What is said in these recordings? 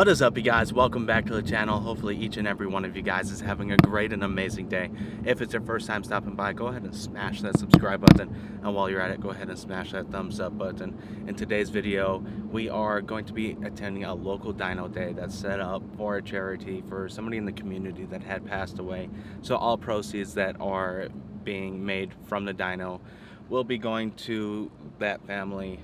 What is up, you guys? Welcome back to the channel. Hopefully each and every one of you guys is having a great and amazing day. If it's your first time stopping by, go ahead and smash that subscribe button, and while you're at it, go ahead and smash that thumbs up button. In today's video, we are going to be attending a local dyno day that's set up for a charity for somebody in the community that had passed away. So all proceeds that are being made from the dyno will be going to that family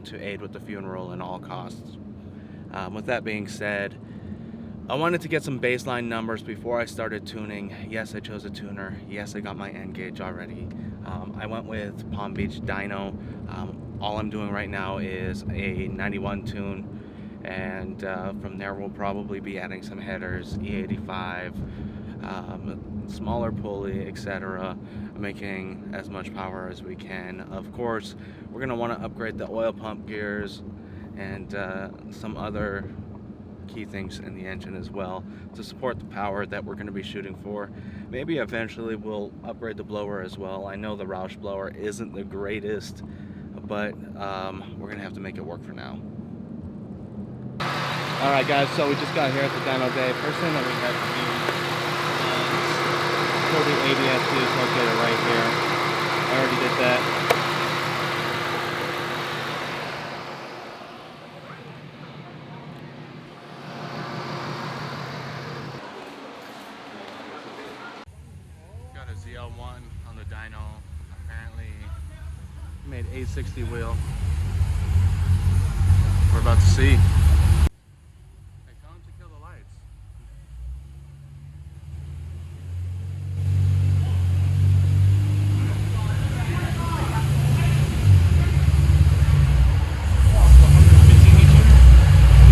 to aid with the funeral and all costs. With that being said, I wanted to get some baseline numbers before I started tuning. Yes, I chose a tuner. Yes, I got my N gauge already. I went with Palm Beach Dyno. All I'm doing right now is a 91 tune, and from there we'll probably be adding some headers, E85, smaller pulley, etc., making as much power as we can. Of course, we're going to want to upgrade the oil pump gears and some other key things in the engine as well to support the power that we're going to be shooting for. Maybe eventually we'll upgrade the blower as well. I know the Roush blower isn't the greatest, but we're going to have to make it work for now. Alright guys, so we just got here at the dyno day. First thing that we had to do was pull the ABS fuse locator right here. I already did that. ZL1 on the dyno, apparently made 860 wheel. We're about to see. Hey, tell him to kill the lights.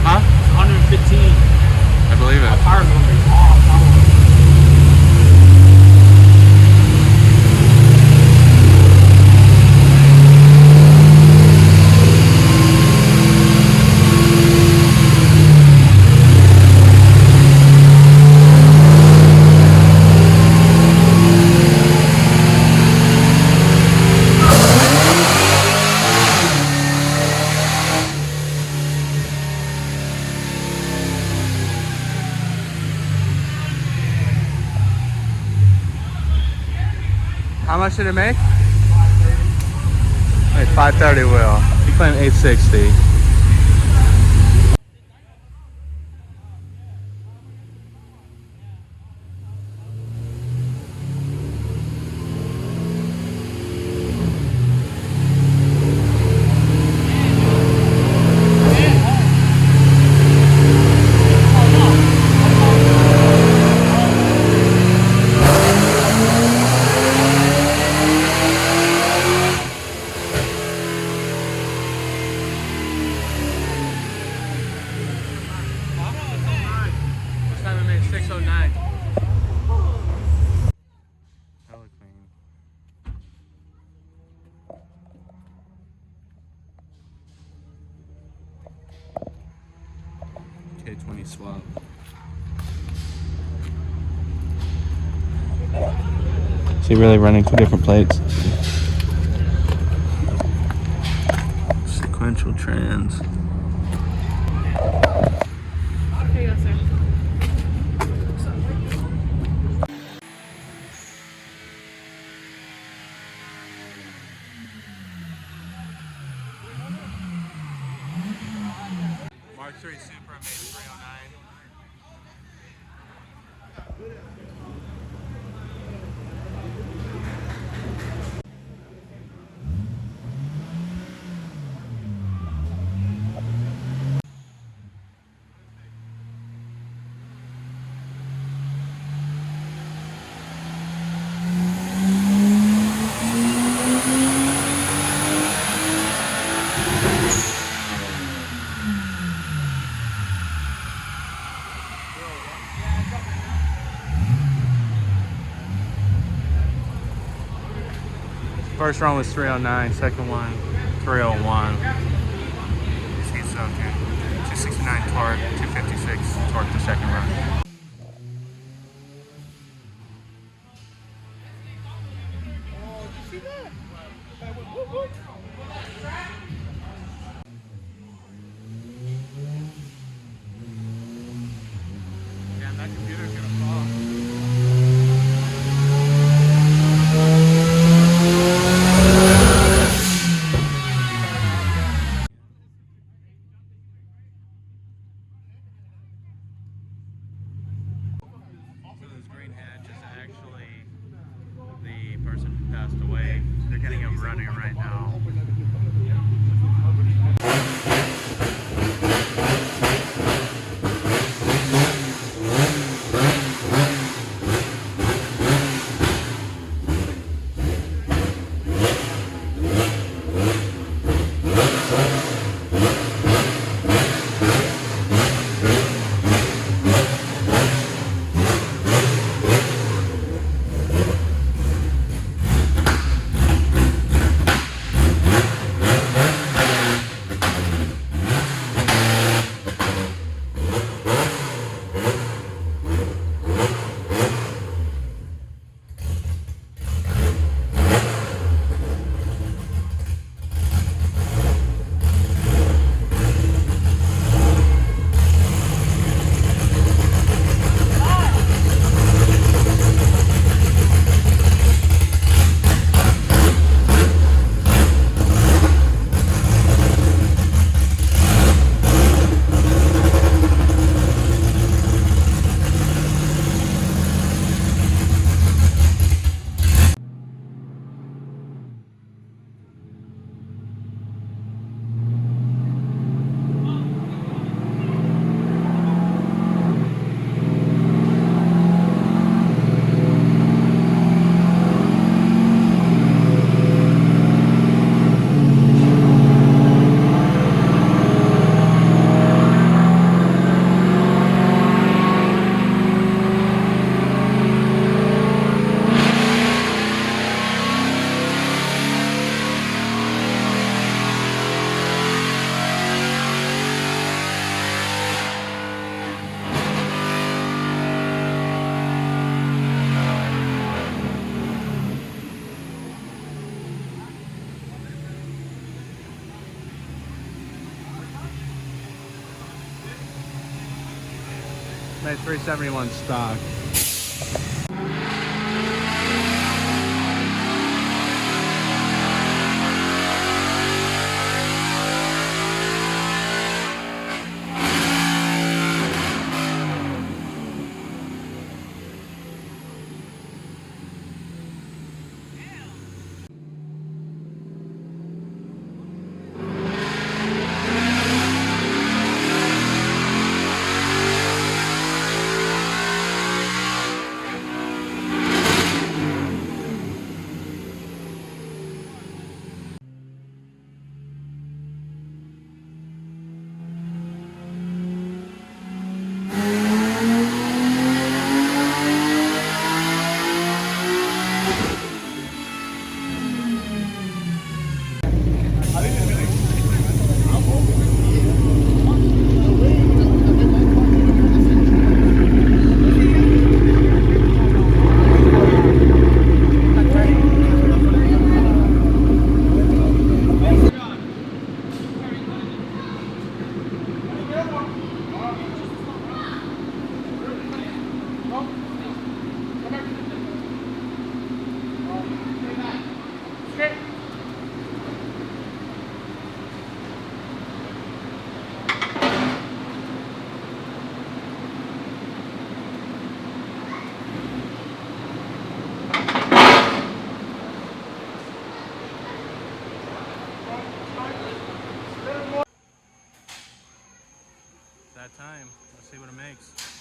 Huh? 115. I believe it. Our power's going to be off. How much did it make? 530. Wait, 530 wheel. You claim 860. K20 swap. So you're really running two different plates. Sequential trans. Here you go, sir. Mark 3 Super made 309. First run was 309, second one 301. Seats okay. 269 torque, 256 torque the second run. Oh, did you see that? That went whoop whoop. passed away. They're getting him running right now. Nice 371 stock. That time. Let's see what it makes.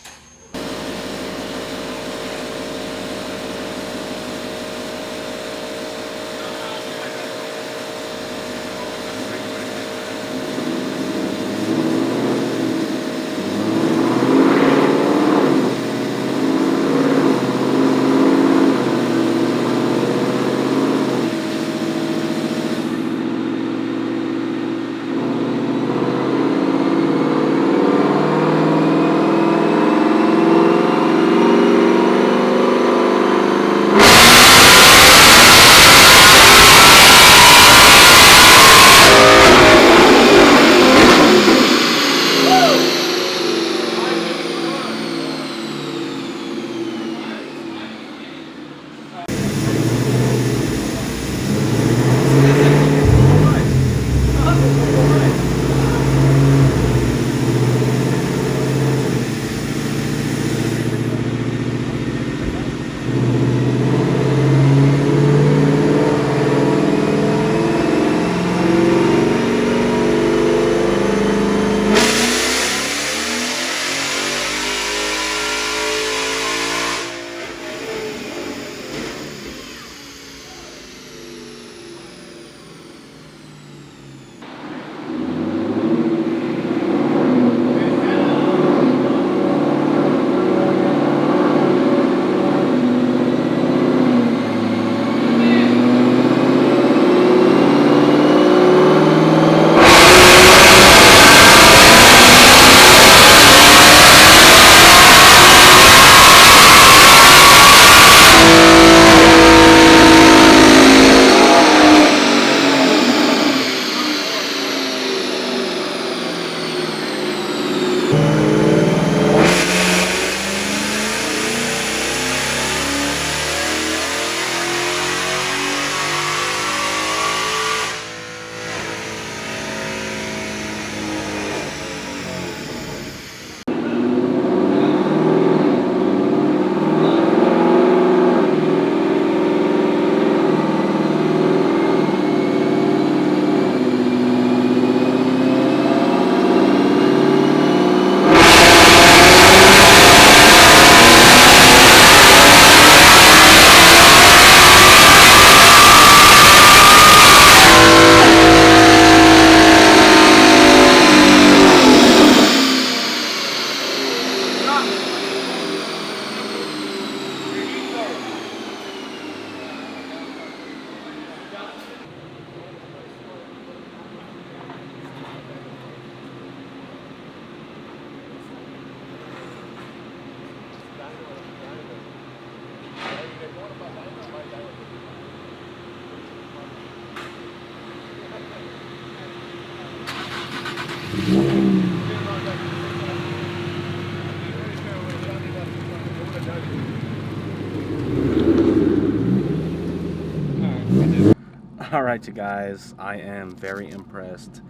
Alright, you guys, I am very impressed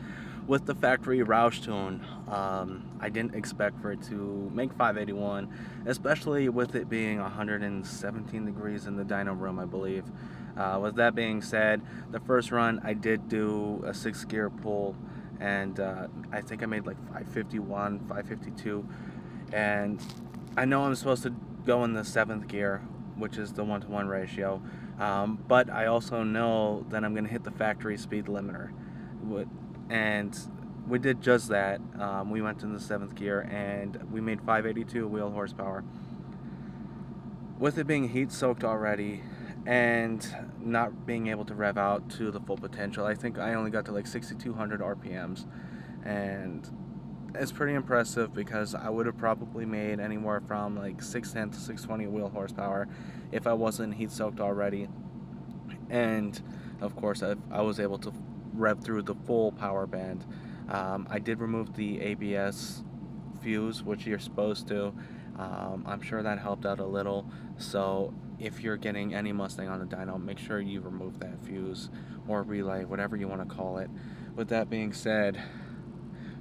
with the factory Roush tune. I didn't expect for it to make 581, especially with it being 117 degrees in the dyno room, I believe. With that being said, the first run I did do a 6-gear pull, and I think I made like 551, 552, and I know I'm supposed to go in the 7th gear, which is the 1-to-1 ratio, but I also know that I'm going to hit the factory speed limiter, and we did just that. We went in the 7th gear and we made 582 wheel horsepower. With it being heat soaked already and not being able to rev out to the full potential, I think I only got to like 6,200 RPMs, and it's pretty impressive because I would have probably made anywhere from like 610 to 620 wheel horsepower if I wasn't heat soaked already. And of course I was able to rev through the full power band. I did remove the ABS fuse, which you're supposed to. I'm sure that helped out a little. So if you're getting any Mustang on the dyno, make sure you remove that fuse or relay, whatever you want to call it. With that being said,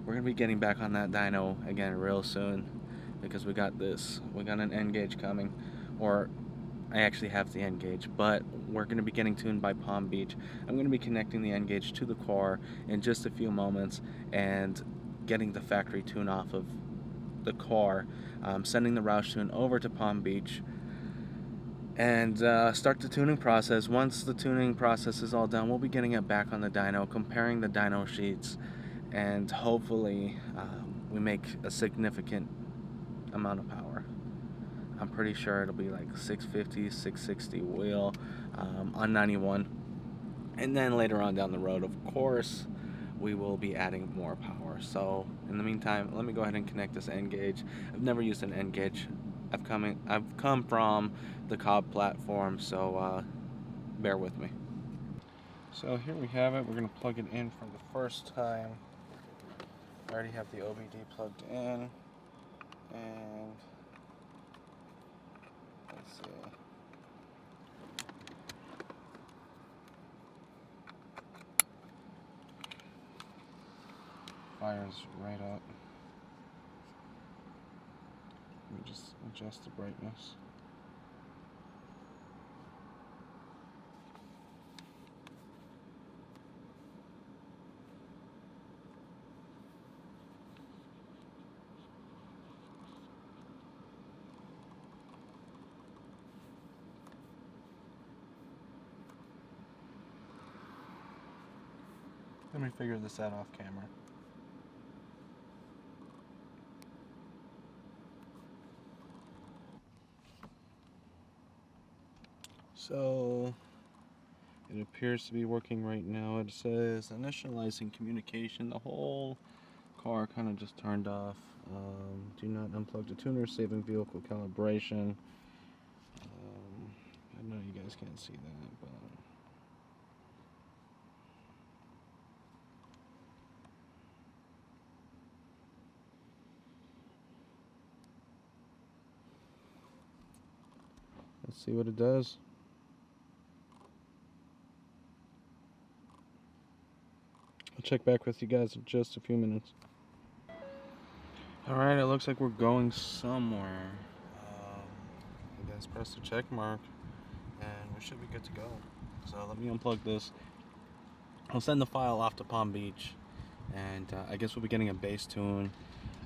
we're going to be getting back on that dyno again real soon because we got an N gauge coming, or I actually have the N gauge, but we're going to be getting tuned by Palm Beach. I'm going to be connecting the N gauge to the car in just a few moments and getting the factory tune off of the car, sending the Roush tune over to Palm Beach, and start the tuning process. Once the tuning process is all done, we'll be getting it back on the dyno, comparing the dyno sheets, and hopefully we make a significant amount of power. I'm pretty sure it'll be like 650, 660 wheel on 91. And then later on down the road, of course, we will be adding more power. So in the meantime, let me go ahead and connect this N gauge. I've never used an N gauge. I've come from the Cobb platform, so bear with me. So here we have it. We're going to plug it in for the first time. I already have the OBD plugged in, and let's see. Fire's right up. Let me just adjust the brightness. Let me figure this out off camera. So it appears to be working right now. It says initializing communication. The whole car kind of just turned off. Do not unplug the tuner, saving vehicle calibration. I know you guys can't see that, but let's see what it does. I'll check back with you guys in just a few minutes. Alright, it looks like we're going somewhere. You guys press the check mark and we should be good to go. So let me unplug this. I'll send the file off to Palm Beach, and I guess we'll be getting a bass tune.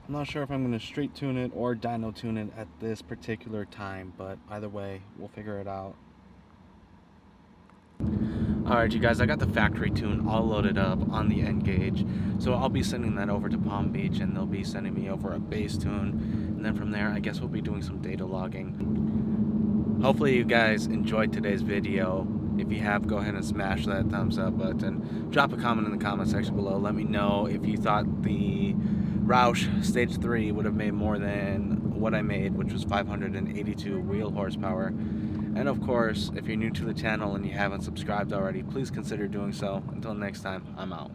I'm not sure if I'm going to street tune it or dyno tune it at this particular time, but either way, we'll figure it out. Alright, you guys, I got the factory tune all loaded up on the N gauge, so I'll be sending that over to Palm Beach, and they'll be sending me over a bass tune, and then from there I guess we'll be doing some data logging. Hopefully you guys enjoyed today's video. If you have, go ahead and smash that thumbs up button. Drop a comment in the comment section below. Let me know if you thought the Roush Stage 3 would have made more than what I made, which was 582 wheel horsepower. And of course, if you're new to the channel and you haven't subscribed already, please consider doing so. Until next time, I'm out.